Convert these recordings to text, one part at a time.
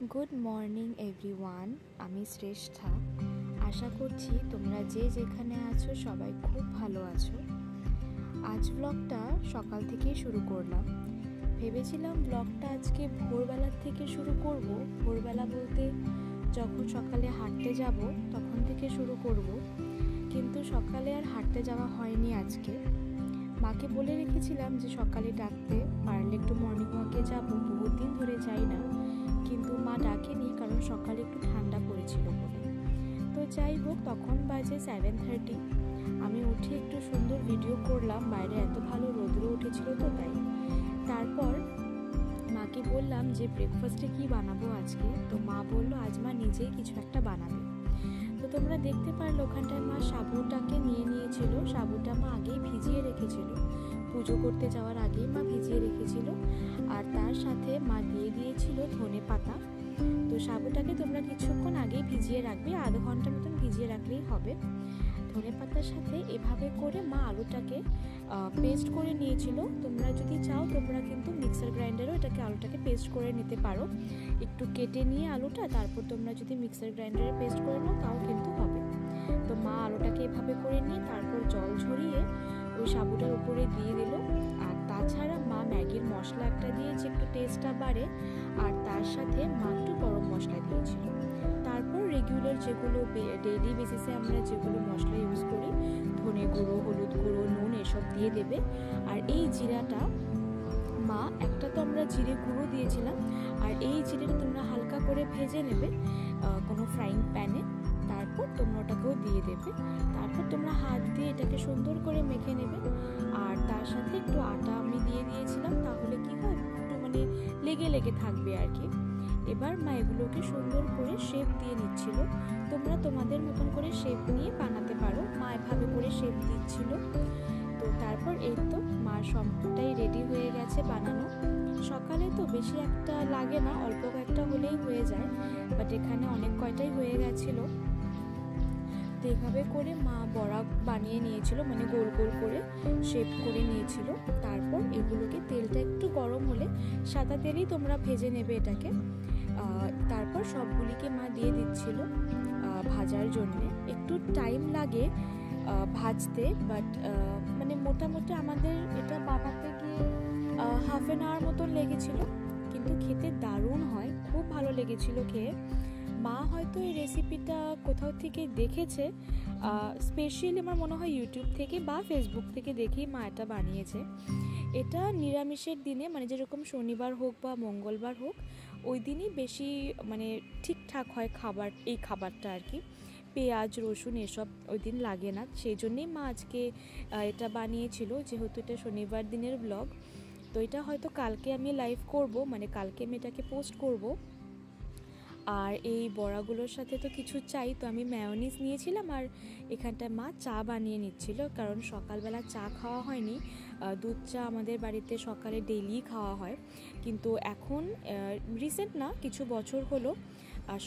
Good morning everyone, আমি শ্রেষ্ঠা। আশা করছি তোমরা যে যেখানে আছো সবাই খুব ভালো আছো। আজ ব্লগটা সকাল থেকেই শুরু করলাম। ভেবেছিলাম ব্লগটা আজকে ভোরবেলার থেকে শুরু করব। ভোরবেলা বলতে যখন সকালে হাঁটতে যাব তখন থেকে শুরু করব, কিন্তু সকালে আর হাঁটতে যাওয়া হয়নি আজকে। মাকে বলে রেখেছিলাম যে সকালে ডাকতে পারলে একটু মর্নিং ওয়াকে যাবো, বহুত দিন ধরে যাই না, কিন্তু মা ডাকেনি কারণ সকালে একটু ঠান্ডা পড়েছিল বলে। তো যাই হোক, তখন বাজে 7:30। আমি উঠে একটু সুন্দর ভিডিও করলাম, বাইরে এত ভালো রোদ্র উঠেছিল তো তাই। তারপর মাকে বললাম যে ব্রেকফাস্টে কি বানাবো আজকে। তো মা বললো আজ মা নিজেই কিছু একটা বানাবে। তো তোমরা দেখতে পারলে ওখানটায় মা সাবুটাকে নিয়েছিল। সাবুটা মা আগেই ভিজিয়ে রেখেছিল, পুজো করতে যাওয়ার আগেই মা ভিজিয়ে রেখেছিল। আর তার সাথে মা দিয়ে দিয়েছিল ধনে পাতা। তো সাবুটাকে তোমরা কিছুক্ষণ আগেই ভিজিয়ে রাখবে, আধা ঘন্টা মতন ভিজিয়ে রাখলেই হবে। ধনে পাতার সাথে এভাবে করে মা আলুটাকে পেস্ট করে নিয়েছিল। তোমরা যদি চাও তোমরা কিন্তু মিক্সার গ্রাইন্ডারও আলুটাকে পেস্ট করে নিতে পারো। একটু কেটে নিয়ে আলুটা তারপর তোমরা যদি মিক্সার গ্রাইন্ডারে পেস্ট করে নাও তাও কিন্তু হবে। তো মা আলুটাকে এভাবে করে নিয়ে তারপর জল ঝরিয়ে ওই সাবুটার উপরে দিয়ে দিল। আর তাছাড়া মা ম্যাগির মশলা একটা দিয়েছে, একটু টেস্টটা বাড়ে। আর তার সাথে মা একটু গরম মশলা দিয়েছিল। তারপর রেগুলার যেগুলো ডেইলি বেসিসে আমরা যেগুলো মশলা ইউজ করি, ধনে গুঁড়ো, হলুদ গুঁড়ো, নুন এসব দিয়ে দেবে। আর এই জিরাটা মা একটা তো আমরা জিরে গুঁড়ো দিয়েছিলাম, আর এই জিরেটা তোমরা হালকা করে ভেজে নেবে কোনো ফ্রাইং প্যানে। তারপর তোমরা ওটাকেও দিয়ে দেবে। তারপর তোমরা হাত দিয়ে এটাকে সুন্দর করে মেখে নেবে। আর তার সাথে একটু আটা আমি দিয়ে দিয়েছিলাম, তাহলে কি হয় একটু মানে লেগে লেগে থাকবে আর কি। এবার মা এগুলোকে সুন্দর করে শেপ দিয়ে নিচ্ছিল। তোমরা তোমাদের মতন করে শেপ নিয়ে বানাতে পারো। মা এভাবে করে শেপ দিচ্ছিল। তো তারপর এই তো মার সম্পূর্ণটাই রেডি হয়ে গেছে বানানো। সকালে তো বেশি একটা লাগে না, অল্প কয়েকটা হলেই হয়ে যায়, বাট এখানে অনেক কয়টাই হয়ে গেছিলো। তো এইভাবে করে মা বড়া বানিয়ে নিয়েছিল, মানে গোল গোল করে শেপ করে নিয়েছিল। তারপর এগুলোকে তেলটা একটু গরম হলে, সাদা তেলেই তোমরা ভেজে নেবে এটাকে। তারপর সবগুলিকে মা দিয়ে দিচ্ছিল ভাজার জন্যে। একটু টাইম লাগে ভাজতে, বাট মানে মোটামুটি আমাদের এটা বানাতে গিয়ে হাফ অ্যান আওয়ার মতন লেগেছিল, কিন্তু খেতে দারুণ হয়, খুব ভালো লেগেছিল খেয়ে। মা হয়তো এই রেসিপিটা কোথাও থেকে দেখেছে, স্পেশালি আমার মনে হয় ইউটিউব থেকে বা ফেসবুক থেকে দেখেই মা এটা বানিয়েছে। এটা নিরামিষের দিনে, মানে যেরকম শনিবার হোক বা মঙ্গলবার হোক, ওই দিনই বেশি মানে ঠিকঠাক হয় এই খাবারটা আর কি। পেঁয়াজ রসুন এসব ওই দিন লাগে না, সেই জন্যেই মা আজকে এটা বানিয়েছিল, যেহেতু এটা শনিবার দিনের ব্লগ। তো এটা হয়তো কালকে আমি লাইভ করব, মানে কালকে আমি এটাকে পোস্ট করব। আর এই বড়াগুলোর সাথে তো কিছু চাই, তো আমি মেয়োনিজ নিয়েছিলাম। আর এখানটায় মা চা বানিয়ে নিচ্ছিল, কারণ সকালবেলা চা খাওয়া হয়নি। দুধ চা আমাদের বাড়িতে সকালে ডেইলি খাওয়া হয়, কিন্তু এখন রিসেন্ট না, কিছু বছর হলো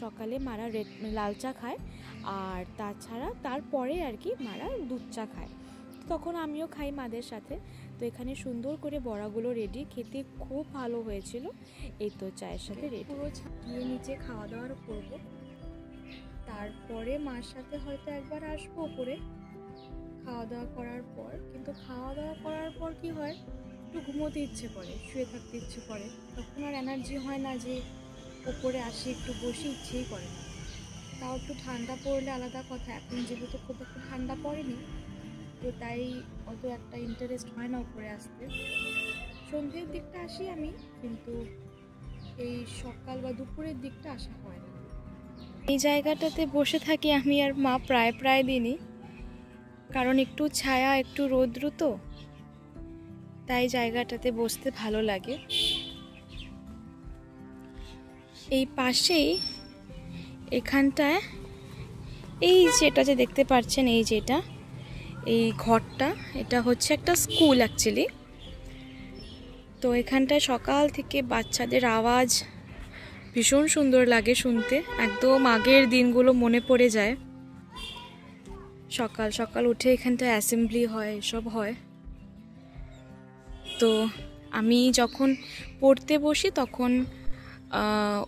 সকালে মারা লাল চা খায়। আর তাছাড়া তারপরে আর কি মারা দুধ চা খায়, তখন আমিও খাই মাদের সাথে। তো এখানে সুন্দর করে বড়াগুলো রেডি, খেতে খুব ভালো হয়েছিল। এই তো চায়ের সাথে রেডি। পুরো ছাড়িয়ে নিচে খাওয়া দাওয়া করব, তারপরে মার সাথে হয়তো একবার আসবো উপরে খাওয়া দাওয়া করার পর। কিন্তু খাওয়া দাওয়া করার পর কি হয়, একটু ঘুমোতে ইচ্ছে করে, শুয়ে থাকতে ইচ্ছে করে, তখন আর এনার্জি হয় না যে উপরে আসি একটু বসে, ইচ্ছেই করে না। তাও একটু ঠান্ডা পড়লে আলাদা কথা, এখন যেহেতু খুব একটু ঠান্ডা পড়েনি, তো তাই অত একটা ইন্টারেস্ট হয় না উপরে আসতে। সন্ধ্যের দিকটা আসি আমি, কিন্তু এই সকাল বা দুপুরের দিকটা আসা হয় না। এই জায়গাটাতে বসে থাকি আমি আর মা প্রায় দিনই, কারণ একটু ছায়া একটু রৌদ্র, তো তাই জায়গাটাতে বসতে ভালো লাগে। এই পাশেই এখানটায় এই যেটা যে দেখতে পাচ্ছেন, এই ঘরটা, এটা হচ্ছে একটা স্কুল অ্যাকচুয়ালি। তো এখানটায় সকাল থেকে বাচ্চাদের আওয়াজ ভীষণ সুন্দর লাগে শুনতে, একদম আগের দিনগুলো মনে পড়ে যায়। সকাল সকাল উঠে এখানটায় অ্যাসেম্বলি হয়, এসব হয়। তো আমি যখন পড়তে বসি তখন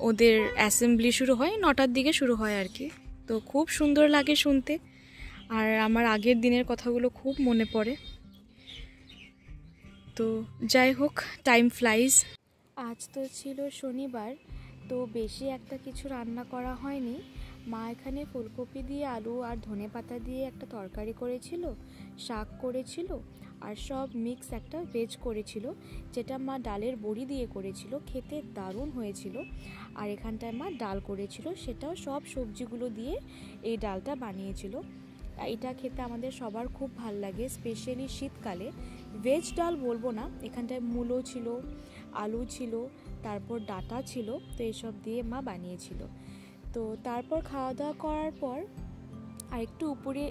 ওদের অ্যাসেম্বলি শুরু হয় 9টার দিকে শুরু হয় আর কি। তো খুব সুন্দর লাগে শুনতে, আর আমার আগের দিনের কথাগুলো খুব মনে পড়ে। তো যাই হোক, টাইম ফ্লাইজ। আজ তো ছিল শনিবার, তো বেশি একটা কিছু রান্না করা হয়নি। মা এখানে ফুলকপি দিয়ে আলু আর ধনেপাতা দিয়ে একটা তরকারি করেছিল, শাক করেছিল, আর সব মিক্স একটা ভেজ করেছিল, যেটা মা ডালের বড়ি দিয়ে করেছিল, খেতে দারুণ হয়েছিল। আর এখানটায় মা ডাল করেছিল, সেটাও সব সবজিগুলো দিয়ে এই ডালটা বানিয়েছিল। এটা খেতে আমাদের সবার খুব ভাল লাগে, স্পেশালি শীতকালে। ভেজ ডাল বলবো না, এখানটায় মূলো ছিল, আলু ছিল, তারপর ডাঁটা ছিল, তো এসব দিয়ে মা বানিয়েছিল। তো তারপর খাওয়া দাওয়া করার পর আর একটু উপরে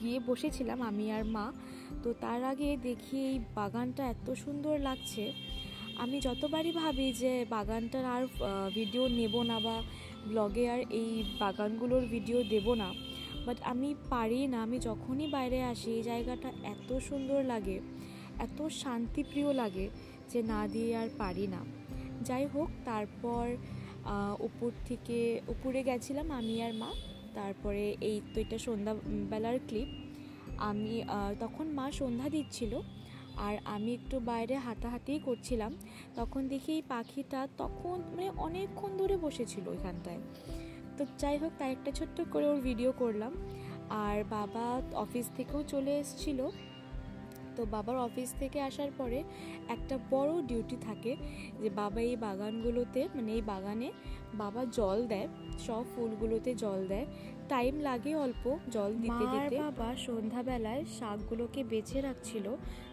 গিয়ে বসেছিলাম আমি আর মা। তো তার আগে দেখি এই বাগানটা এত সুন্দর লাগছে। আমি যতবারই ভাবি যে বাগানটার আর ভিডিও নেব না বা ব্লগে আর এই বাগানগুলোর ভিডিও দেব না, বাট আমি পারি না। আমি যখনই বাইরে আসি এই জায়গাটা এত সুন্দর লাগে, এত শান্তিপ্রিয় লাগে যে না দিয়ে আর পারি না। যাই হোক, তারপর উপরে গেছিলাম আমি আর মা। তারপরে এই তো এটা সন্ধ্যাবেলার ক্লিপ। আমি তখন মা সন্ধ্যা দিচ্ছিল আর আমি একটু বাইরে হাঁটাহাঁটিই করছিলাম। তখন দেখি এই পাখিটা তখন মানে অনেকক্ষণ ধরে বসেছিল এখানটায়। তো যাই হোক, তাই একটা ছোট্ট করে ওর ভিডিও করলাম। আর বাবা অফিস থেকেও চলে এসেছিলো। তো বাবার অফিস থেকে আসার পরে একটা বড় ডিউটি থাকে যে বাবা এই বাগানগুলোতে, মানে এই বাগানে বাবা জল দেয়, সব ফুলগুলোতে জল দেয়। টাইম লাগে অল্প জল দিতে দিতে। বাবা সন্ধ্যাবেলায় শাকগুলোকে বেছে রাখছিল,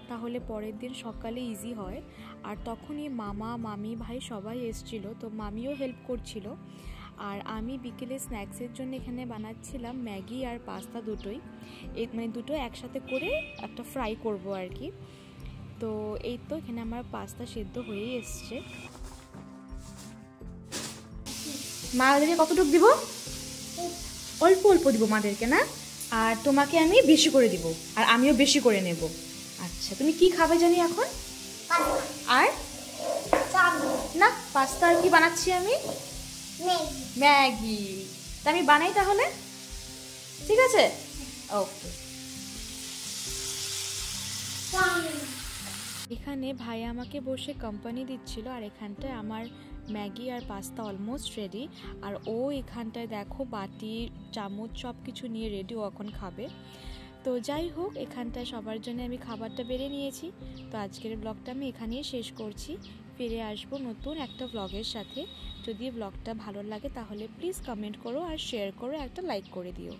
তাহলে পরের দিন সকালে ইজি হয়। আর তখনই মামা মামি ভাই সবাই এসছিল, তো মামিও হেল্প করছিল। আর আমি বিকেলে স্ন্যাক্সের জন্য এখানে বানাচ্ছিলাম ম্যাগি আর পাস্তা, দুটোই মানে দুটো একসাথে করে একটা ফ্রাই করব আর কি। তো এই তো এখানে আমার পাস্তা সেদ্ধ হয়েই এসছে। মাদেরকে কতটুকু দিব? অল্প অল্প দিব মাদেরকে, না? আর তোমাকে আমি বেশি করে দিব, আর আমিও বেশি করে নেব। আচ্ছা, তুমি কি খাবে জানি এখন? আর না, পাস্তা আর কি বানাচ্ছি আমি? ম্যাগি। তা আমি বানাই তাহলে, ঠিক আছে? ওকে। এখানে ভাই আমাকে বসে কোম্পানি দিচ্ছিল, আর এখানটায় আমার ম্যাগি আর পাস্তা অলমোস্ট রেডি। আর ও এখানটায় দেখো বাটি চামচ সব কিছু নিয়ে রেডি, ও এখন খাবে। তো যাই হোক, এখানটায় সবার জন্য আমি খাবারটা বেড়ে নিয়েছি। তো আজকের ব্লগটা আমি এখানেই শেষ করছি। ফিরে আসবো নতুন একটা ব্লগের সাথে। যদি ব্লগটা ভালো লাগে তাহলে প্লিজ কমেন্ট করো আর শেয়ার করো, একটা লাইক করে দিও।